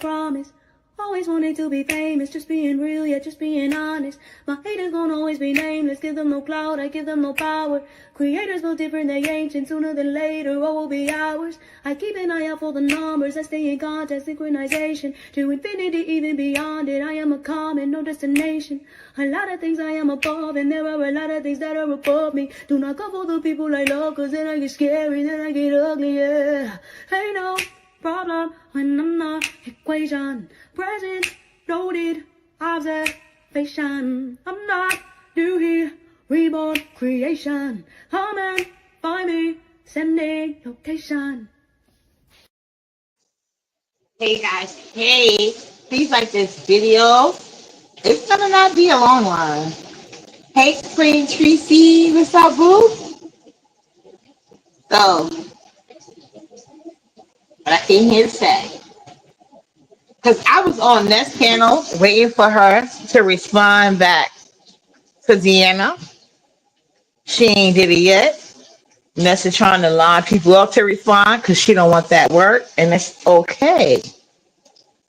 promise. Always wanted to be famous, just being real, yeah, just being honest. My haters gon' always be nameless, give them no clout, I give them no power. Creators built different, they ancient, sooner than later, what will be ours? I keep an eye out for the numbers, I stay in contact, synchronization. To infinity, even beyond it, I am a common, no destination. A lot of things I am above, and there are a lot of things that are above me. Do not go for the people I love, cause then I get scary, then I get ugly, yeah. Ain't no problem when I'm not equation. Present, noted, observation. I'm not new here, reborn creation. Come and find me, sending location. Hey guys, hey, please like this video. It's gonna not be a long one. Hey, Queen Tracy, what's up, boo? So, what I came here to say, because I was on this panel waiting for her to respond back to Deanna. She ain't did it yet. Nessa trying to line people up to respond because she don't want that work, and it's okay.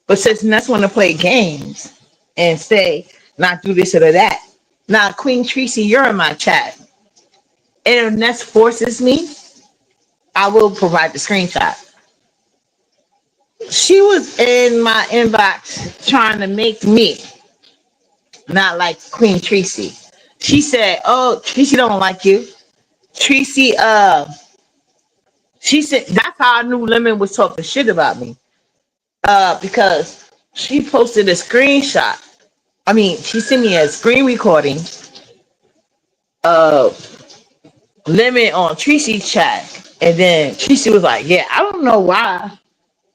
But since Ness want to play games and say not do this or that, now Queen Tracy, you're in my chat, and if Ness forces me, I will provide the screenshot. She was in my inbox trying to make me not like Queen Tracy. She said, "Oh, Tracy don't like you." Tracy, she said that's how I knew Lemon was talking shit about me. Because she posted a screenshot. I mean, she sent me a screen recording of Lemon on Tracy's chat, and then Tracy was like, "Yeah, I don't know why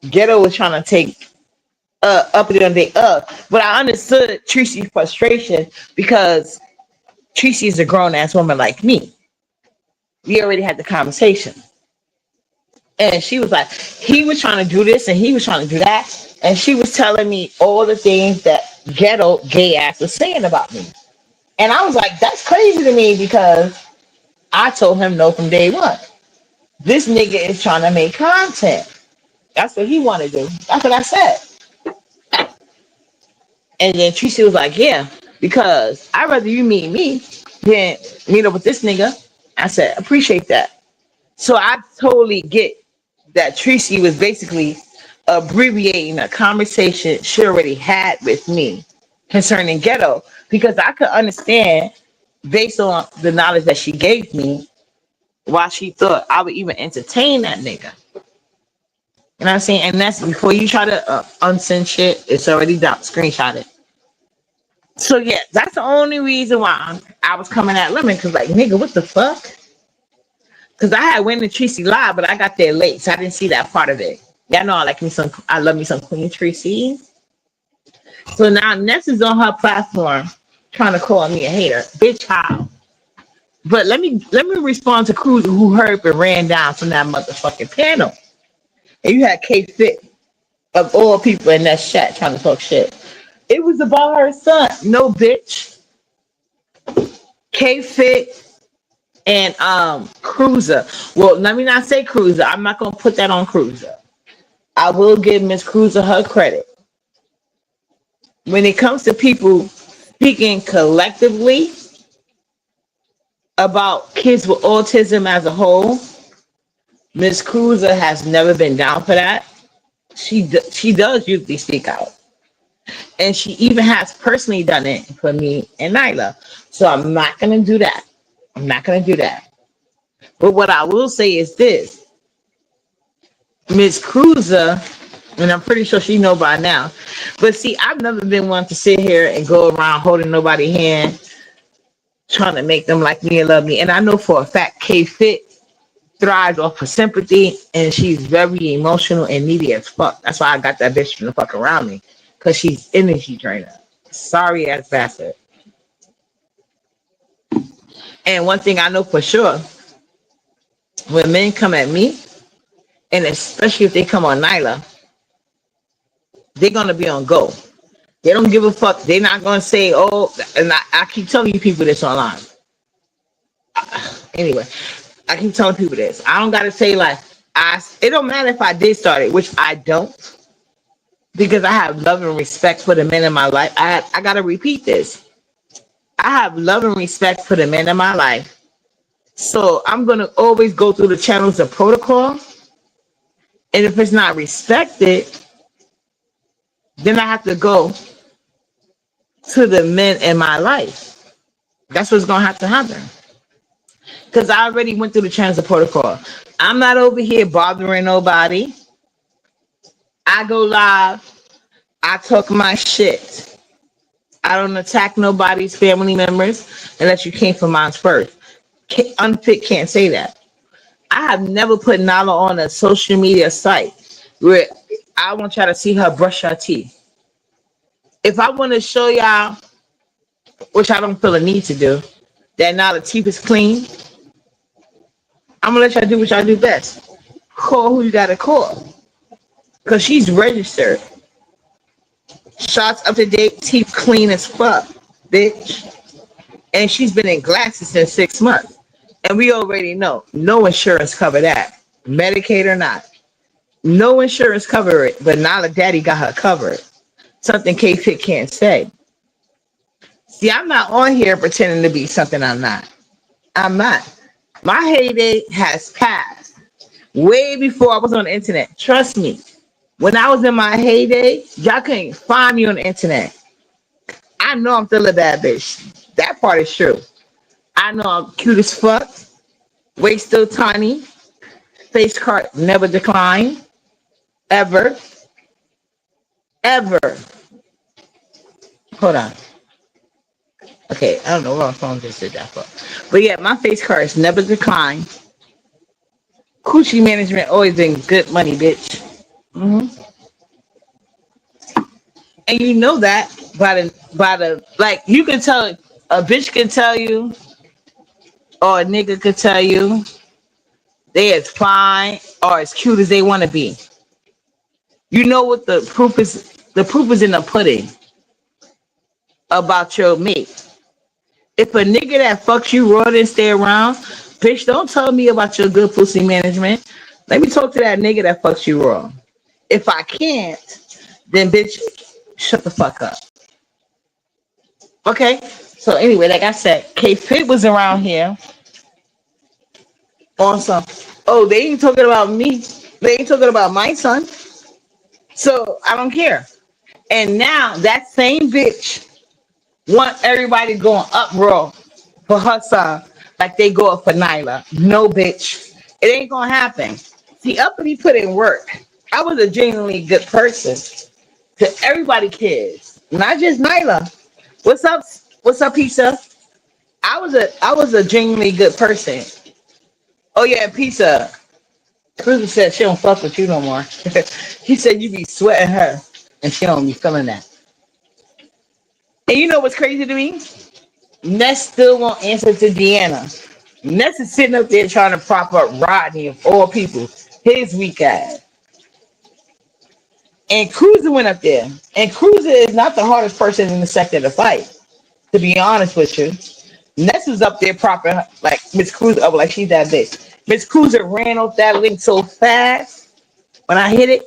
Ghetto was trying to take up the other day up, but I understood Tracy's frustration because Tracy is a grown ass woman like me. We already had the conversation." And she was like, he was trying to do this and he was trying to do that. And she was telling me all the things that Ghetto gay ass was saying about me. And I was like, that's crazy to me because I told him no from day one. This nigga is trying to make content. That's what he wanted to do. That's what I said. And then Tracy was like, yeah, because I'd rather you meet me than meet up with this nigga. I said, appreciate that. So I totally get that Tracy was basically abbreviating a conversation she already had with me concerning Ghetto, because I could understand based on the knowledge that she gave me why she thought I would even entertain that nigga. You know what I'm saying? And that's before you try to unsend shit, it's already down, screenshot it. So yeah, that's the only reason why I was coming at Lemon, because like, nigga, what the fuck? Because I had went to Tracy live, but I got there late, so I didn't see that part of it. Y'all know I love me some Queen Tracy. So now Ness is on her platform trying to call me a hater. Bitch, how? But let me respond to Cruz, who heard and ran down from that motherfucking panel. And you had K Fit of all people in that chat trying to talk shit. It was about her son. No, bitch. K Fit and Cruiser. Well, let me not say Cruiser. I'm not gonna put that on Cruiser. I will give Miss Cruiser her credit. When it comes to people speaking collectively about kids with autism as a whole, Miss Cruiser has never been down for that. She does usually speak out, and she even has personally done it for me and Nyla. So I'm not gonna do that. I'm not gonna do that. But what I will say is this: Miss Cruiser, and I'm pretty sure she know by now. But see, I've never been one to sit here and go around holding nobody's hand, trying to make them like me and love me. And I know for a fact K Fit thrives off of sympathy, and she's very emotional and needy as fuck. That's why I got that bitch from the fuck around me, because she's energy drainer. Sorry ass bastard. And one thing I know for sure, when men come at me, and especially if they come on Nyla, they're gonna be on go. They don't give a fuck. They're not gonna say, oh, and I keep telling you people this online. Anyway, I keep telling people this. I don't gotta say like it don't matter if I did start it, which I don't. because I have love and respect for the men in my life. I gotta repeat this. I have love and respect for the men in my life. So I'm gonna always go through the channels of protocol. And if it's not respected, then I have to go to the men in my life. That's what's gonna have to happen. Because I already went through the channels of protocol. I'm not over here bothering nobody. I go live. I talk my shit. I don't attack nobody's family members unless you came from mine first. Unfit can't say that. I have never put Nala on a social media site where I want y'all to see her brush her teeth. If I want to show y'all, which I don't feel a need to do, that Nala teeth is clean, I'm gonna let y'all do what y'all do best. Call who you gotta call. Cause she's registered. Shots up to date, teeth clean as fuck, bitch. And she's been in glasses since 6 months. And we already know no insurance cover that. Medicaid or not. No insurance cover it, but Nala Daddy got her covered. Something K-Fit can't say. See, I'm not on here pretending to be something I'm not. I'm not. My heyday has passed way before I was on the internet. Trust me. When I was in my heyday, y'all couldn't find me on the internet. I know I'm still a bad bitch. That part is true. I know I'm cute as fuck. Waist still tiny. Face card never declined. Ever. Ever. Hold on. Okay, I don't know what my phone just did that for. But yeah, my face cards never declined. Coochie management always been good money, bitch. hmm And you know that by the like you can tell a bitch can tell you or a nigga could tell you they as fine or as cute as they want to be. You know what the proof is? The proof is in the pudding about your mate. If a nigga that fucks you raw didn't stay around, bitch, don't tell me about your good pussy management. Let me talk to that nigga that fucks you raw. If I can't, then bitch, shut the fuck up. Okay? So anyway, like I said, K-Fit was around here on some, oh, they ain't talking about me. They ain't talking about my son. So I don't care. And now that same bitch want everybody going up raw for her son like they go up for Nyla. No, bitch. It ain't gonna happen. See, uppity put in work. I was a genuinely good person to everybody kids, not just Nyla. What's up? What's up, pizza? I was a genuinely good person. Oh yeah, pizza. Cruiser said she don't fuck with you no more. He said you be sweating her and she don't be feeling that. And you know what's crazy to me? Ness still won't answer to Deanna. Ness is sitting up there trying to prop up Rodney of all people, his weak ass. And Cruiser went up there. And Cruiser is not the hardest person in the sector to fight, to be honest with you. Ness was up there propping like Miss Cruiser up like she's that big. Miss Cruiser ran off that link so fast when I hit it,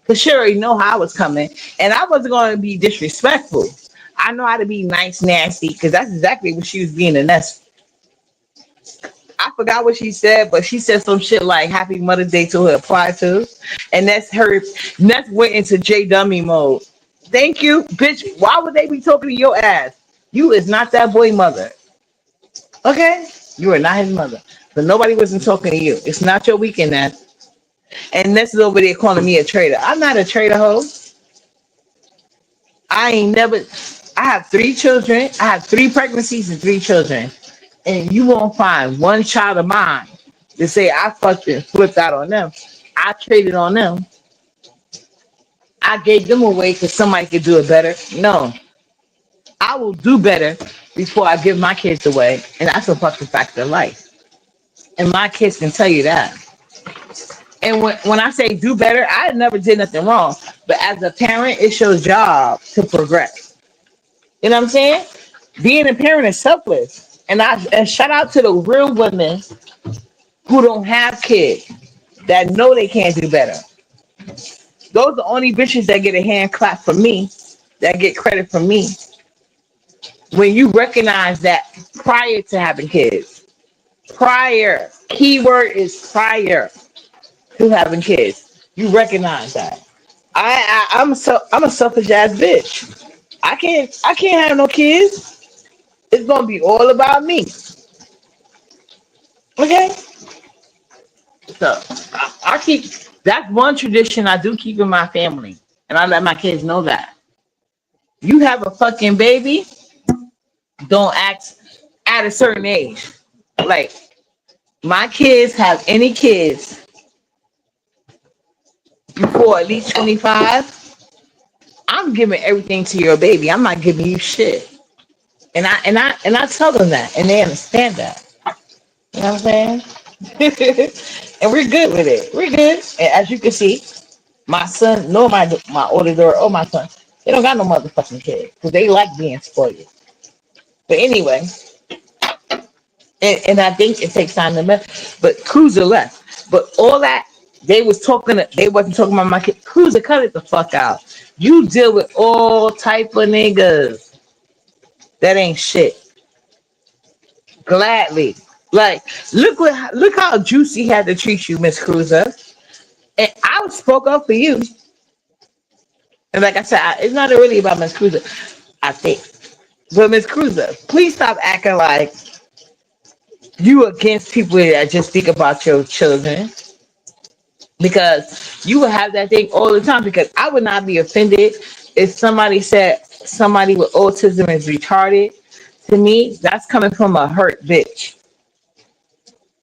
because she already know how I was coming. And I wasn't going to be disrespectful. I know how to be nice, nasty, because that's exactly what she was being in Ness. I forgot what she said, but she said some shit like Happy Mother's Day to her apply to. And that's her. Ness went into J Dummy mode. Thank you, bitch. Why would they be talking to your ass? You is not that boy mother. Okay? You are not his mother. So nobody wasn't talking to you. It's not your weekend, Ness. And Ness is over there calling me a traitor. I'm not a traitor, hoe. I ain't never. I have 3 children. I have 3 pregnancies and 3 children. And you won't find one child of mine to say I fucking flipped out on them. I traded on them. I gave them away because somebody could do it better. No. I will do better before I give my kids away. And that's a fucking fact of life. And my kids can tell you that. And when I say do better, I never did nothing wrong. But as a parent, it's your job to progress. You know what I'm saying? Being a parent is selfless. And shout out to the real women who don't have kids that know they can't do better. Those are the only bitches that get a hand clap from me, that get credit from me. When you recognize that prior to having kids, prior, keyword is prior to having kids, you recognize that. I'm a selfish ass bitch. I can't have no kids. It's gonna be all about me. Okay, so I keep that's one tradition I do keep in my family, and I let my kids know that. You have a fucking baby, don't act at a certain age. Like my kids have any kids before at least 25, I'm giving everything to your baby. I'm not giving you shit. And I tell them that and they understand that. You know what I'm saying? And we're good with it. We're good. And as you can see, my son, nor my older daughter or my son, they don't got no motherfucking kid. Because they like being spoiled. But anyway, and I think it takes time to mess. But Cruiser left. But all that they wasn't talking about my kid. Cruiser, cut it the fuck out. You deal with all type of niggas. That ain't shit. Gladly. Like, look how Juicy had to treat you, Miss Cruiser. And I spoke up for you. And like I said, it's not really about Miss Cruiser, I think. But Miss Cruiser, please stop acting like you against people that just think about your children. Because you will have that thing all the time. Because I would not be offended if somebody said somebody with autism is retarded. To me, that's coming from a hurt bitch.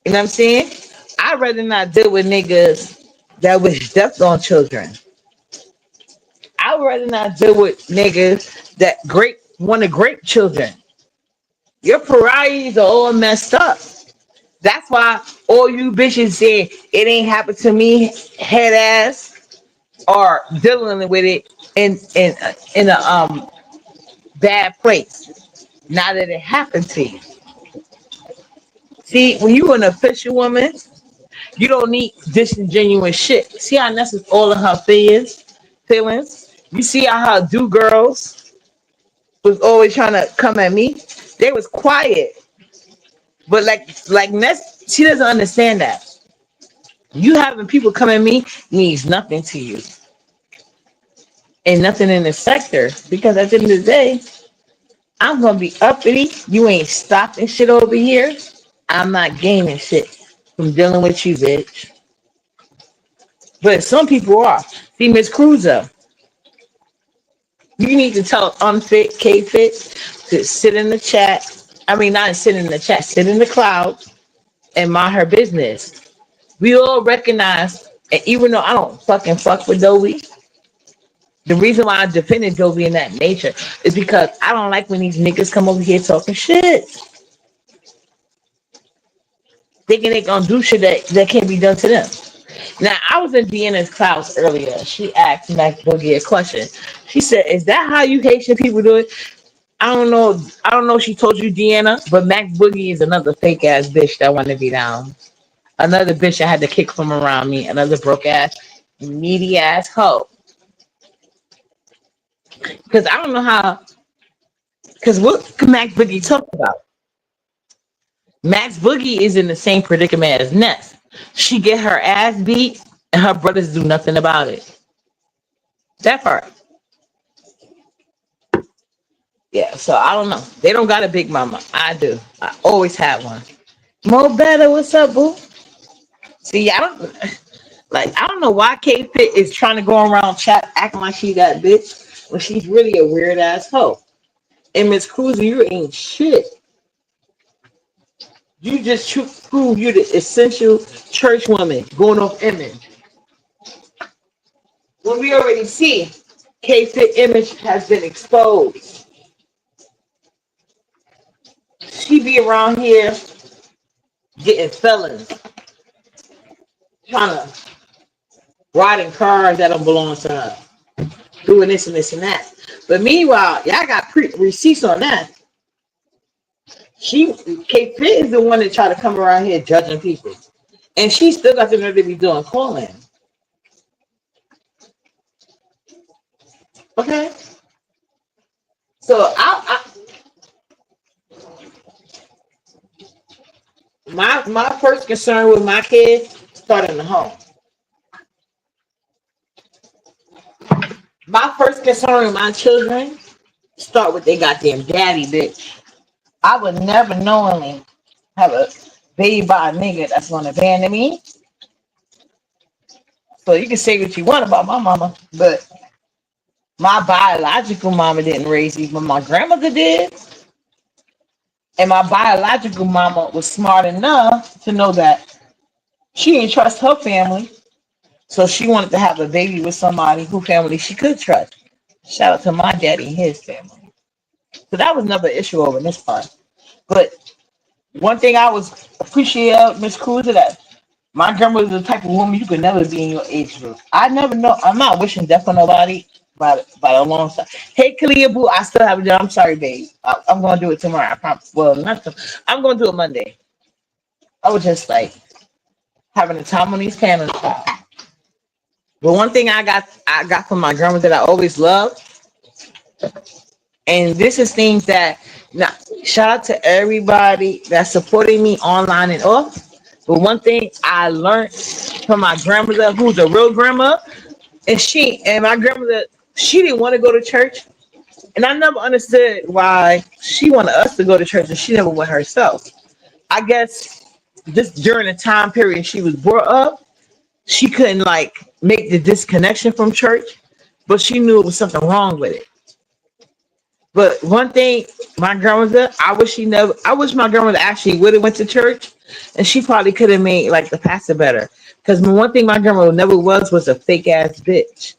You know what I'm saying? I'd rather not deal with niggas that wish death on children. I would rather not deal with niggas that want to grape children. Your pariahs are all messed up. That's why all you bitches say it ain't happened to me, head ass, are dealing with it in a bad place. Now that it happened to you. See, when you an official woman, you don't need disingenuous shit. See how Nessa's all of her feelings. You see how her do girls was always trying to come at me. They was quiet, but like Ness, she doesn't understand that. You having people come at me means nothing to you, and nothing in the sector because at the end of the day, I'm gonna be uppity. You ain't stopping shit over here. I'm not gaining shit from dealing with you, bitch. But some people are. See, Miss Cruiser, you need to tell Unfit, K-Fit to sit in the chat. I mean, not sit in the chat, sit in the cloud and mind her business. We all recognize, and even though I don't fucking fuck with Dobie, the reason why I defended Dobie in that nature is because I don't like when these niggas come over here talking shit. Thinking they gonna do shit that can't be done to them. Now, I was in Deanna's class earlier. She asked Mac Boogie a question. She said, "Is that how you Haitian people do it?" I don't know. I don't know if she told you, Deanna, but Mac Boogie is another fake ass bitch that want to be down. Another bitch that had to kick from around me. Another broke ass, needy ass hoe. Because I don't know how. Because what can Mac Boogie talk about? Max Boogie is in the same predicament as Ness. She get her ass beat, and her brothers do nothing about it. That part. Yeah, so I don't know. They don't got a big mama. I do. I always had one. Mo better, what's up, boo? See, I don't know why K Fit is trying to go around chat acting like she that bitch when she's really a weird ass hoe. And Miss Cruiser, you ain't shit. You just prove you the essential church woman going off image. When we already see K Fit image has been exposed. She be around here getting felons, trying to ride in cars that don't belong to her, doing this and this and that. But meanwhile, y'all got receipts on that. K Fit is the one that try to come around here judging people, and she still got the nerve to be doing calling. Okay. So my first concern with my kids started in the home. My first concern with my children start with they goddamn daddy, bitch. I would never knowingly have a baby by a nigga that's gonna abandon me. So you can say what you want about my mama, but my biological mama didn't raise me, but my grandmother did. And my biological mama was smart enough to know that she didn't trust her family. So she wanted to have a baby with somebody who family she could trust. Shout out to my daddy and his family. So that was another issue over this part. But one thing I was appreciative of Miss Cruz is that my grandma was the type of woman you could never be in your age group. I never know. I'm not wishing death on nobody by a long time. Hey, Kalia Boo, I still have a job. I'm sorry, babe. I'm gonna do it tomorrow. I promise. Well, not. I'm gonna do it Monday. I was just like having a time on these panels. But one thing I got from my grandma that I always loved, and this is things that now shout out to everybody that's supporting me online and off. But one thing I learned from my grandmother, who's a real grandma, and my grandmother, she didn't want to go to church. And I never understood why she wanted us to go to church and she never went herself. I guess just during the time period she was brought up, she couldn't like make the disconnection from church, but she knew it was something wrong with it. But one thing, my grandmother, I wish my grandmother actually would have went to church, and she probably could have made like the pastor better. Because one thing my grandmother never was a fake ass bitch.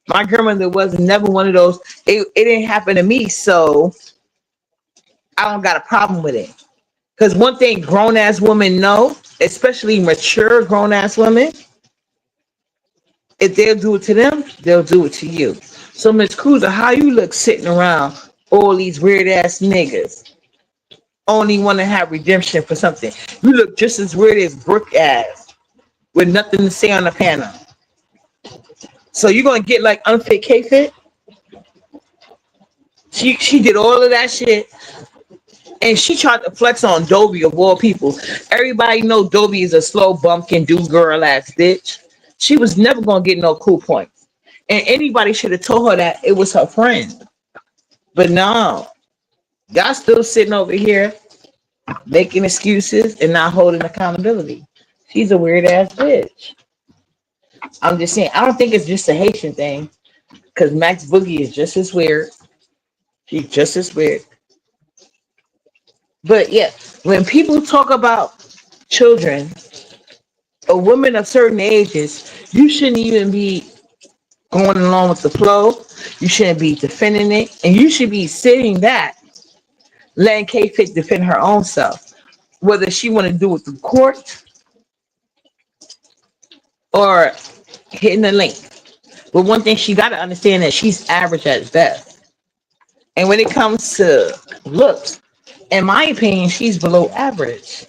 My grandmother was never one of those. It didn't happen to me, so I don't got a problem with it. Because one thing grown ass women know, especially mature grown ass women, if they'll do it to them, they'll do it to you. So Miss Cruiser, how you look sitting around all these weird ass niggas only want to have redemption for something? You look just as weird as Brooke ass with nothing to say on the panel. So you're gonna get like unfit K-Fit? She did all of that shit and she tried to flex on Dobie of all people. Everybody know Dobie is a slow bumpkin do girl ass bitch. She was never gonna get no cool points. And anybody should have told her that it was her friend. But no, y'all still sitting over here making excuses and not holding accountability. She's a weird ass bitch. I'm just saying, I don't think it's just a Haitian thing. Because Max Boogie is just as weird. She's just as weird. But yeah, when people talk about children, a woman of certain ages, you shouldn't even be going along with the flow. You shouldn't be defending it. And you should be sitting back, letting K-Fit defend her own self. Whether she want to do it through court or hitting the link. But one thing she got to understand that she's average at best. And when it comes to looks, in my opinion, she's below average.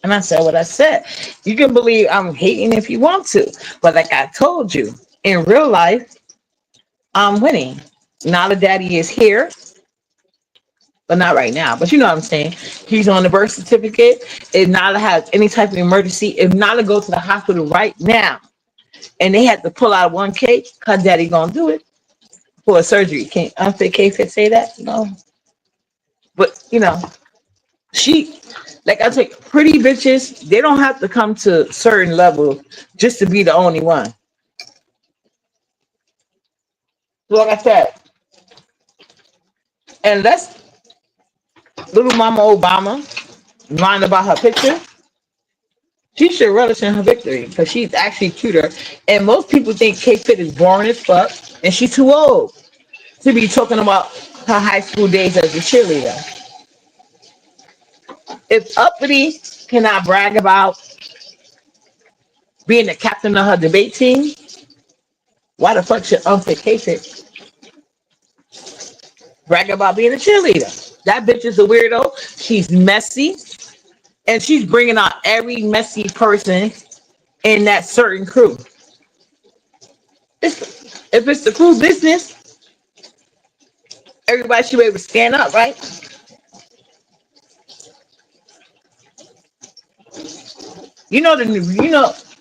And I said what I said. You can believe I'm hating if you want to. But like I told you, in real life, I'm winning. Nala Daddy is here, but not right now. But you know what I'm saying. He's on the birth certificate. If Nala has any type of emergency, if Nala go to the hospital right now and they had to pull out 1K, her daddy gonna do it for a surgery. Can't unfit K-Fit say that? No. But you know, she like I say, pretty bitches, they don't have to come to certain levels just to be the only one. So like I said, and let's little mama Obama lying about her picture. She should relish in her victory because she's actually cuter. And most people think Kate Fit is boring as fuck, and she's too old to be talking about her high school days as a cheerleader. If Uppity cannot brag about being the captain of her debate team, why the fuck should unfit Kate Fit brag about being a cheerleader? That bitch is a weirdo. She's messy. And she's bringing out every messy person in that certain crew. If it's the crew business, Everybody should be able to stand up, right?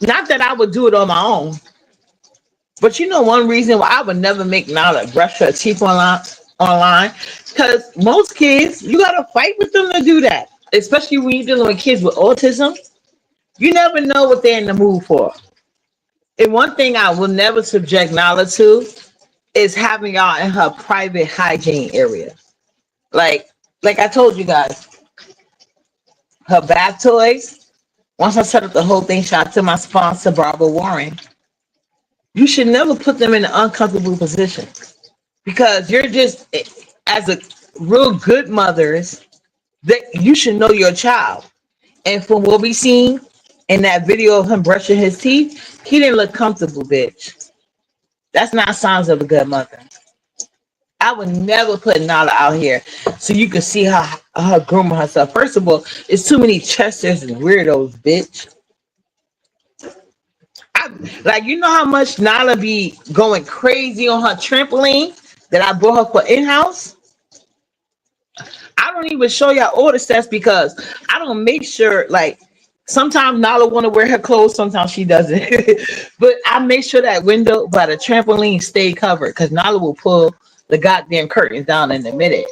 Not that I would do it on my own, but one reason why I would never make Nala brush her teeth online, because most kids, you gotta fight with them to do that. Especially when you're dealing with kids with autism, you never know what they're in the mood for. And one thing I will never subject Nala to is having y'all in her private hygiene area. Like, like I told you guys, her bath toys. Once I set up the whole thing, shout out to my sponsor, Barbara Warren. You should never put them in an uncomfortable position because you're just, as a real good mothers, that you should know your child. And from what we seen in that video of him brushing his teeth, he didn't look comfortable, bitch. That's not signs of a good mother. I would never put Nala out here so you can see her grooming herself. First of all, it's too many chesters and weirdos, bitch. You know how much Nala be going crazy on her trampoline that I bought her for in-house? I don't even show y'all all the stats because I don't make sure, sometimes Nala want to wear her clothes, sometimes she doesn't. But I make sure that window by the trampoline stay covered because Nala will pull the goddamn curtains down in a minute.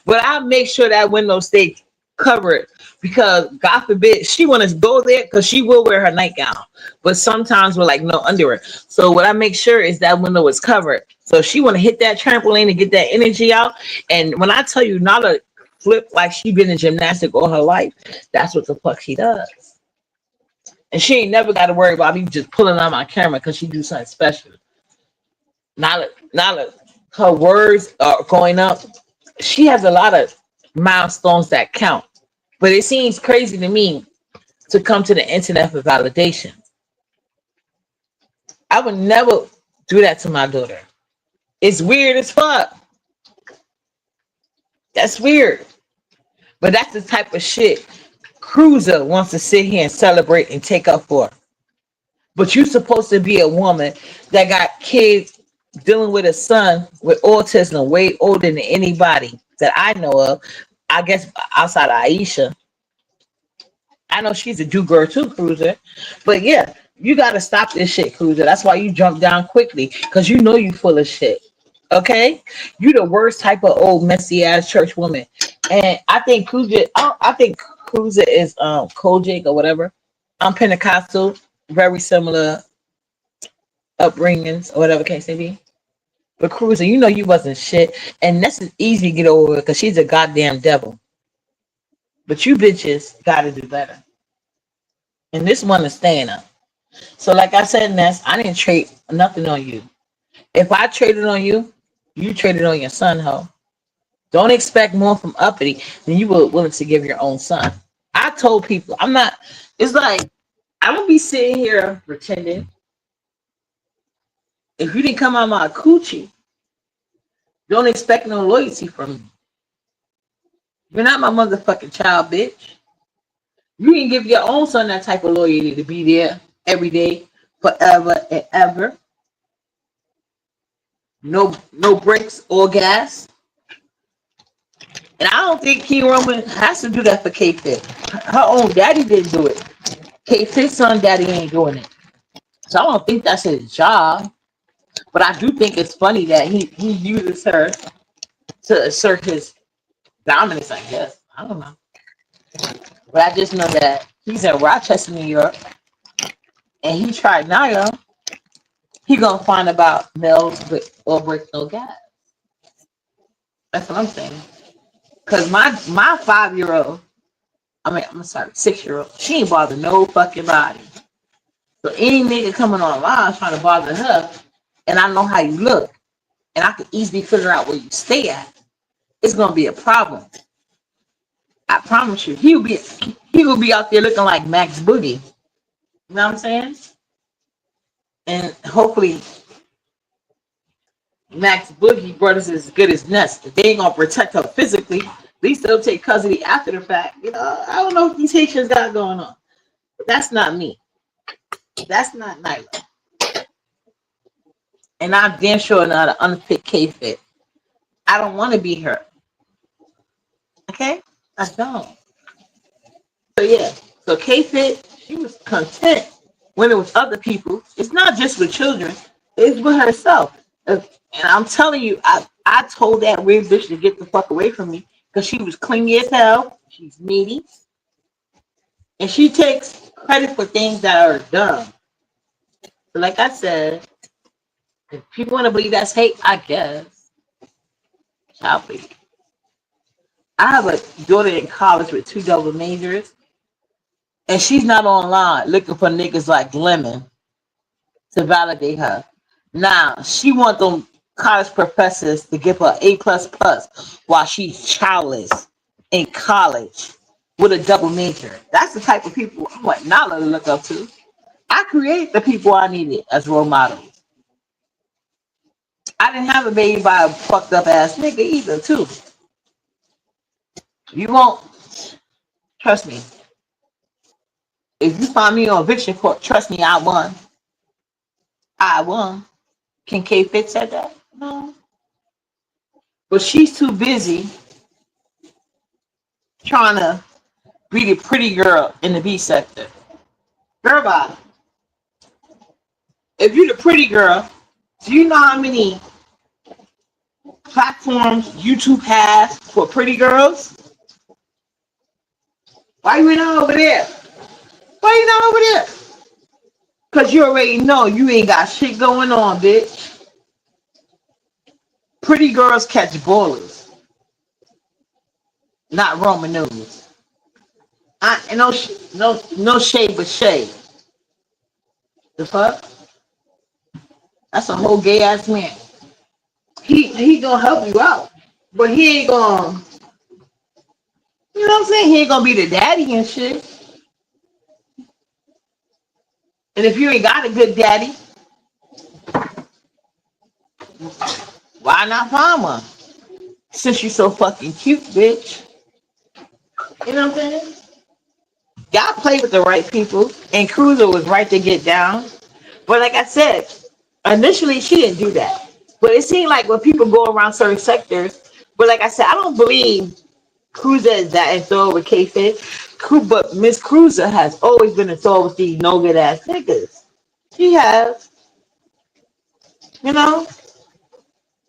But I make sure that window stay covered because God forbid she want to go there because she will wear her nightgown. But sometimes we're no underwear. So what I make sure is that window is covered. So if she want to hit that trampoline and get that energy out. And when I tell you Nala flip like she been in gymnastics all her life, that's what the fuck she does. And she ain't never got to worry about me just pulling on my camera because she do something special. Nala, her words are going up. She has a lot of milestones that count. But it seems crazy to me to come to the internet for validation. I would never do that to my daughter. It's weird as fuck. That's weird. But that's the type of shit Cruiser wants to sit here and celebrate and take up for. But you're supposed to be a woman that got kids dealing with a son with autism way older than anybody that I know of. I guess outside of Aisha. I know she's a do-girl too, Cruiser. But yeah, you got to stop this shit, Cruiser. That's why you jump down quickly because you know you full of shit. Okay? You the worst type of old messy-ass church woman. And I think Cruiser is Kojic or whatever. I'm Pentecostal. Very similar upbringings or whatever case may be. But Cruiser, you know you wasn't shit. And that's easy to get over because she's a goddamn devil. But you bitches got to do better. And this one is staying up. So like I said, Ness, I didn't trade nothing on you. If I traded on you, you traded on your son, ho. Don't expect more from uppity than you were willing to give your own son. I told people, it's like, I don't be sitting here pretending. If you didn't come out my coochie, don't expect no loyalty from me. You're not my motherfucking child, bitch. You can give your own son that type of loyalty to be there every day, forever and ever. No brakes or gas. And I don't think King Roman has to do that for K-Fit. Her own daddy didn't do it. K-Fit's son daddy ain't doing it. So I don't think that's his job. But I do think it's funny that he uses her to assert his dominance, I guess. I don't know. But I just know that he's in Rochester, New York. And he tried Naya. He gonna find about Mel's or break no gas. That's what I'm saying. Cause my 5-year-old, I'm sorry, 6-year-old, she ain't bother no fucking body. So any nigga coming online trying to bother her, and I know how you look, and I can easily figure out where you stay at, it's gonna be a problem. I promise you, he will be out there looking like Max Boogie. You know what I'm saying? And hopefully Max Boogie brothers is as good as Ness. If they ain't gonna protect her physically, at least they'll take custody after the fact. You know, I don't know what these Haitians got going on. But that's not me. That's not Nyla. And I'm damn sure not an unfit K-Fit. I don't want to be her. Okay? I don't. So yeah. So K-Fit, she was content when it was other people. It's not just with children. It's with herself. And I'm telling you, I told that weird bitch to get the fuck away from me because she was clingy as hell. She's needy. And she takes credit for things that are dumb. But like I said, if people want to believe that's hate, I guess. Child free. I have a daughter in college with 2 double majors, and she's not online looking for niggas like Lemon to validate her. Now, she want them college professors to give her A++ while she's childless in college with a double major. That's the type of people I want Nala to look up to. I created the people I needed as role models. I didn't have a baby by a fucked up ass nigga either, too. You won't. Trust me. If you find me on eviction court, trust me, I won. I won. Can K-Fit said that? No. But she's too busy trying to be the pretty girl in the B sector. Girl, bye. If you're the pretty girl, do you know how many platforms YouTube has for pretty girls? Why you not over there? Why you not over there? Because you already know you ain't got shit going on, bitch. Pretty girls catch ballers, not Roman numerals. No shade but shade. The fuck? That's a whole gay ass man. He gonna help you out, but he ain't gonna. You know what I'm saying? He ain't gonna be the daddy and shit. And if you ain't got a good daddy, why not find one? Since you so fucking cute, bitch. You know what I'm saying? Y'all play with the right people, and Cruiser was right to get down. But like I said, initially she didn't do that. But it seemed like when people go around certain sectors, but like I said, I don't believe Cruiser is that in throw with K-Fit. But Miss Cruiser has always been in throw with these no good ass niggas. She has. You know?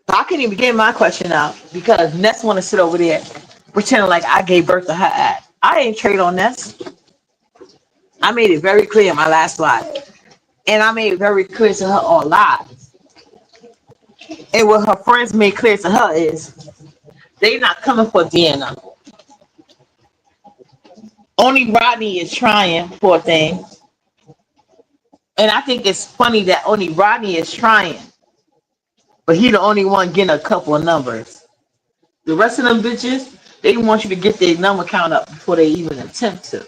I can't even get my question out because Ness want to sit over there pretending like I gave birth to her ass. I ain't trade on Ness. I made it very clear in my last live. And I made it very clear to her on live. And what her friends made clear to her is they not coming for Deanna. Only Rodney is trying for a thing. And I think it's funny that only Rodney is trying. But he the only one getting a couple of numbers. The rest of them bitches, they want you to get their number count up before they even attempt to.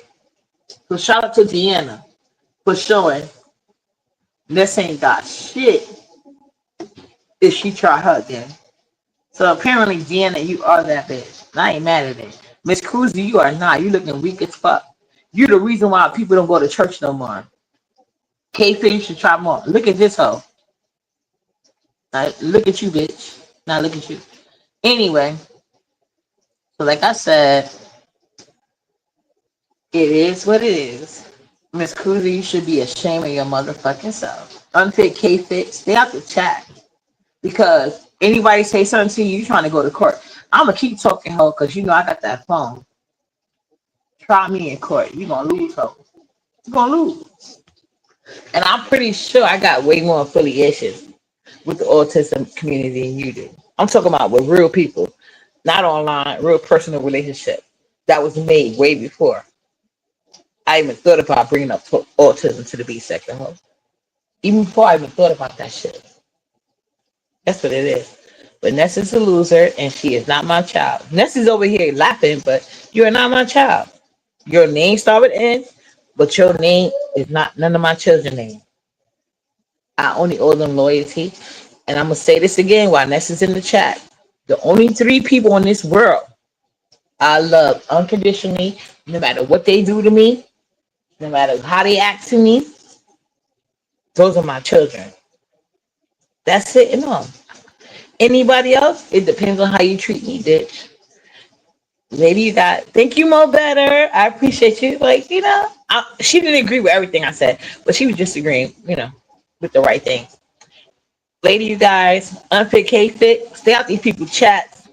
So shout out to Deanna for showing this ain't got shit if she try her again. So apparently, Deanna, you are that bitch. And I ain't mad at it. Miss Cruzy, you are not. You looking weak as fuck. You the reason why people don't go to church no more. K-Fit, you should try more. Look at this hoe. Look at you, bitch. Now look at you. Anyway, so like I said, it is what it is. Miss Cruzy, you should be ashamed of your motherfucking self. Unfit K-Fit, stay out the chat. Because anybody say something to you, you trying to go to court. I'm going to keep talking, ho, because you know I got that phone. Try me in court. You're going to lose, ho. You're going to lose. And I'm pretty sure I got way more affiliations with the autism community than you do. I'm talking about with real people, not online, real personal relationship that was made way before I even thought about bringing up autism to the B sector, ho. Even before I even thought about that shit. That's what it is. But Ness is a loser, and she is not my child. Ness is over here laughing, but you are not my child. Your name starts with N, but your name is not none of my children's name. I only owe them loyalty. And I'm going to say this again while Ness is in the chat. The only 3 people in this world I love unconditionally, no matter what they do to me, no matter how they act to me, those are my children. That's it and all. Anybody else? It depends on how you treat me, bitch. Maybe you got, thank you, Mo Better. I appreciate you. Like, she didn't agree with everything I said, but she was just agreeing, with the right things. Lady, you guys, unfit K fit, stay out these people's chats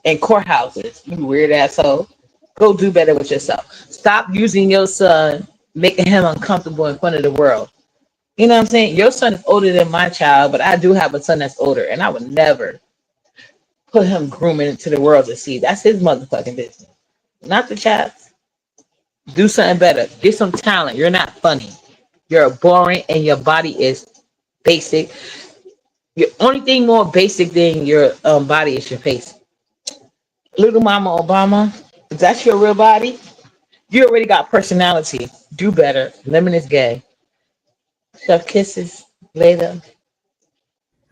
and courthouses. You weird asshole. Go do better with yourself. Stop using your son, making him uncomfortable in front of the world. You know what I'm saying? Your son is older than my child, but I do have a son that's older, and I would never put him grooming into the world to see. That's his motherfucking business, not the child's. Do something better. Get some talent. You're not funny. You're boring, and your body is basic. Your only thing more basic than your body is your face. Little Mama Obama, if that's your real body, you already got personality. Do better. Lemon is gay. Chef kisses later.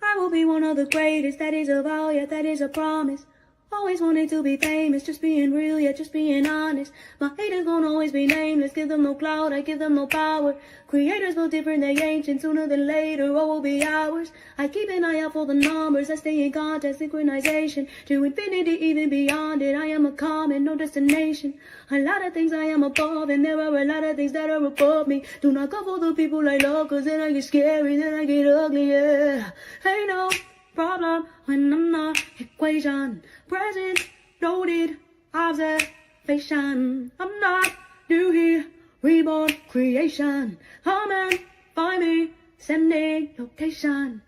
I will be one of the greatest, that is a vow, yeah, that is a promise. Always wanted to be famous, just being real, yeah, just being honest. My haters gon' always be nameless, give them no clout, I give them no power. Creators built different, they ancient, sooner than later, what will be ours? I keep an eye out for the numbers, I stay in contact, synchronization. To infinity, even beyond it, I am a common, no destination. A lot of things I am above, and there are a lot of things that are above me. Do not go for the people I love, cause then I get scary, then I get ugly, yeah. Ain't no problem when I'm not equation. Present, noted, observation. I'm not new here, reborn creation. Come and find me, sending location.